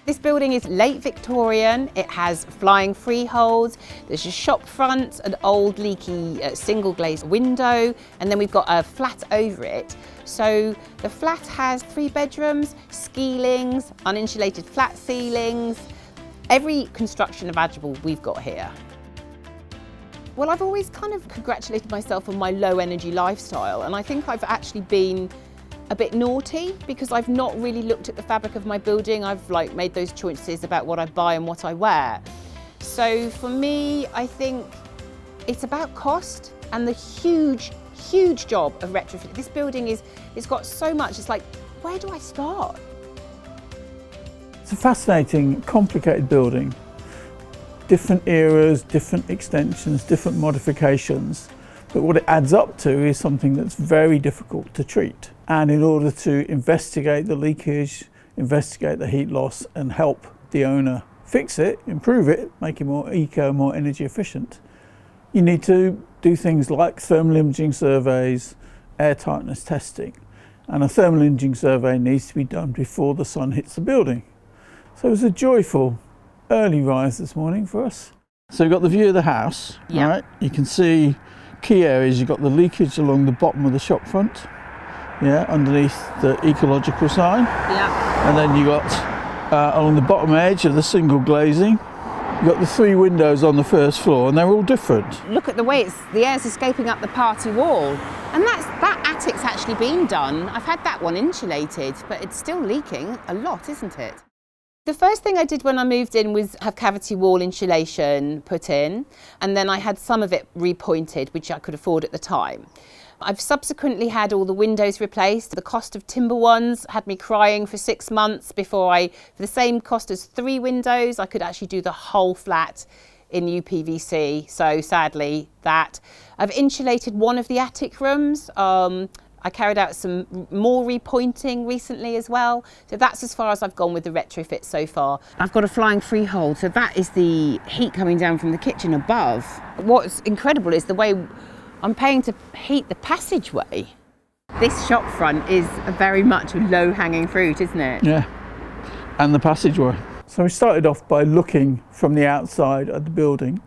This building is late Victorian. It has flying freeholds. There's a shop front, an old leaky single glazed window, and then we've got a flat over it. So the flat has 3 bedrooms, skeelings, uninsulated flat ceilings, every construction imaginable we've got here. Well, I've always kind of congratulated myself on my low energy lifestyle, and I think I've actually been a bit naughty because I've not really looked at the fabric of my building. I've made those choices about what I buy and what I wear. So for me, I think it's about cost and the huge job of retrofit. This building it's got so much, it's like, where do I start? It's a fascinating, complicated building. Different eras, different extensions, different modifications. But what it adds up to is something that's very difficult to treat. And in order to investigate the leakage, investigate the heat loss and help the owner fix it, improve it, make it more eco, more energy efficient, you need to do things like thermal imaging surveys, air tightness testing. And a thermal imaging survey needs to be done before the sun hits the building. So it was a joyful early rise this morning for us. So we've got the view of the house, yeah. Right? You can see key areas. You've got the leakage along the bottom of the shop front, yeah, underneath the ecological sign. Yeah. And then you got along the bottom edge of the single glazing, you've got the 3 windows on the first floor, and they're all different. Look at the way the air's escaping up the party wall. And that attic's actually been done. I've had that one insulated, but it's still leaking a lot, isn't it? The first thing I did when I moved in was have cavity wall insulation put in, and then I had some of it repointed, which I could afford at the time. I've subsequently had all the windows replaced. The cost of timber ones had me crying for 6 months before for the same cost as 3 windows, I could actually do the whole flat in UPVC. So sadly, that. I've insulated one of the attic rooms. I carried out some more repointing recently as well. So that's as far as I've gone with the retrofit so far. I've got a flying freehold, so that is the heat coming down from the kitchen above. What's incredible is the way I'm paying to heat the passageway. This shop front is very much a low-hanging fruit, isn't it? Yeah, and the passageway. So we started off by looking from the outside at the building,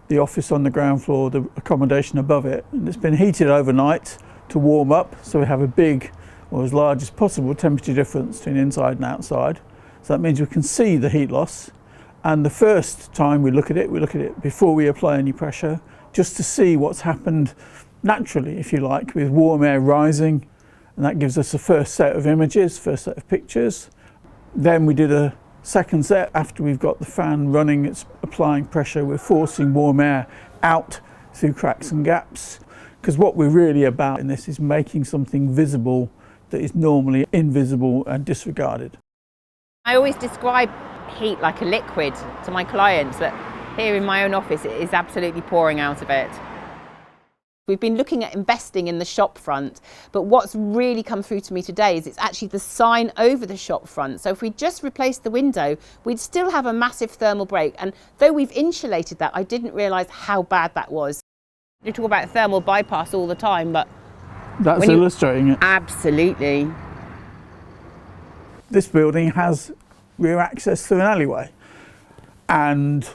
the office on the ground floor, the accommodation above it, and it's been heated overnight to warm up, so we have a big, or as large as possible, temperature difference between inside and outside. So that means we can see the heat loss. And the first time we look at it before we apply any pressure, just to see what's happened naturally, if you like, with warm air rising. And that gives us a first set of images, first set of pictures. Then we did a second set after we've got the fan running, it's applying pressure, we're forcing warm air out through cracks and gaps. Because what we're really about in this is making something visible that is normally invisible and disregarded. I always describe heat like a liquid to my clients, but here in my own office it is absolutely pouring out of it. We've been looking at investing in the shop front, but what's really come through to me today is it's actually the sign over the shop front. So if we just replaced the window, we'd still have a massive thermal break. And though we've insulated that, I didn't realise how bad that was. You talk about thermal bypass all the time, but that's illustrating it. Absolutely. This building has rear access through an alleyway, and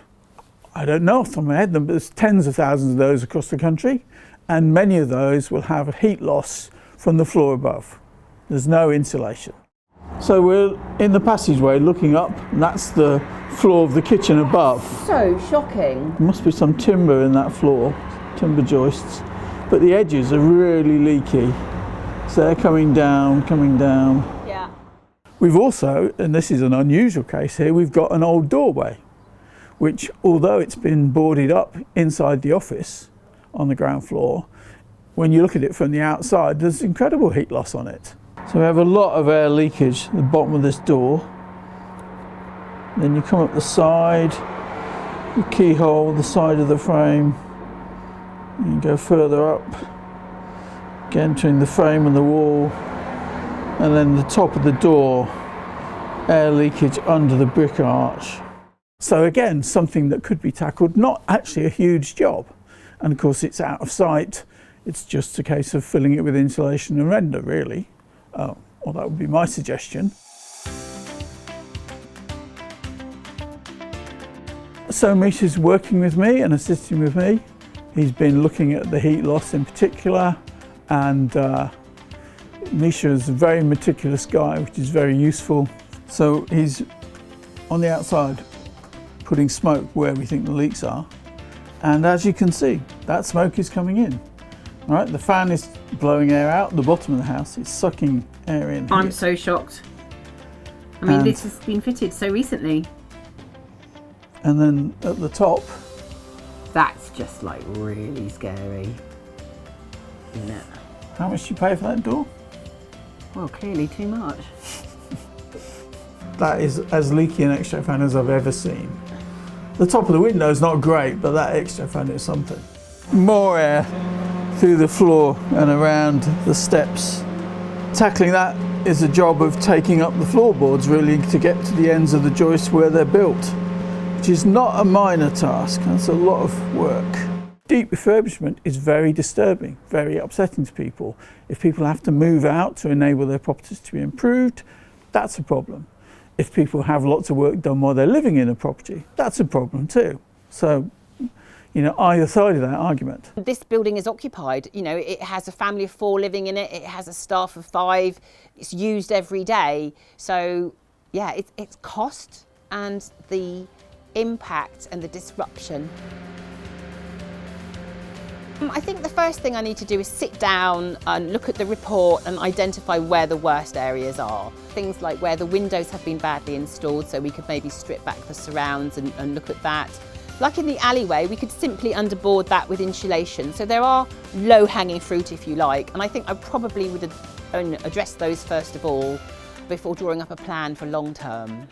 I don't know off the top of my head, but there's tens of thousands of those across the country, and many of those will have a heat loss from the floor above. There's no insulation. So we're in the passageway looking up, and that's the floor of the kitchen above. So shocking. There must be some timber in that floor. Timber joists, but the edges are really leaky, so they're coming down. Yeah. We've also, and this is an unusual case here, we've got an old doorway, which although it's been boarded up inside the office on the ground floor, when you look at it from the outside, there's incredible heat loss on it. So we have a lot of air leakage at the bottom of this door. Then you come up the side, the keyhole, the side of the frame. You go further up, again between the frame and the wall, and then the top of the door, air leakage under the brick arch. So again, something that could be tackled, not actually a huge job. And of course it's out of sight, it's just a case of filling it with insulation and render really. Well, that would be my suggestion. So Misha's working with me and assisting with me. He's been looking at the heat loss in particular, and Misha's a very meticulous guy, which is very useful. So he's on the outside putting smoke where we think the leaks are, and as you can see, that smoke is coming in. All right, the fan is blowing air out the bottom of the house. It's sucking air in here. I'm so shocked. I mean, this has been fitted so recently. And then at the top, that's just like really scary, isn't it? How much do you pay for that door? Well, clearly too much. That is as leaky an extra fan as I've ever seen. The top of the window is not great, but that extra fan is something. More air through the floor and around the steps. Tackling that is a job of taking up the floorboards really to get to the ends of the joists where they're built, which is not a minor task. That's a lot of work. Deep refurbishment is very disturbing, very upsetting to people. If people have to move out to enable their properties to be improved, that's a problem. If people have lots of work done while they're living in a property, that's a problem too. So, either side of that argument. This building is occupied. It has a family of 4 living in it. It has a staff of 5. It's used every day. So, yeah, it's cost and the impact and the disruption. I think the first thing I need to do is sit down and look at the report and identify where the worst areas are. Things like where the windows have been badly installed, so we could maybe strip back the surrounds and look at that. Like in the alleyway, we could simply underboard that with insulation. So there are low-hanging fruit, if you like, and I think I probably would address those first of all before drawing up a plan for long term.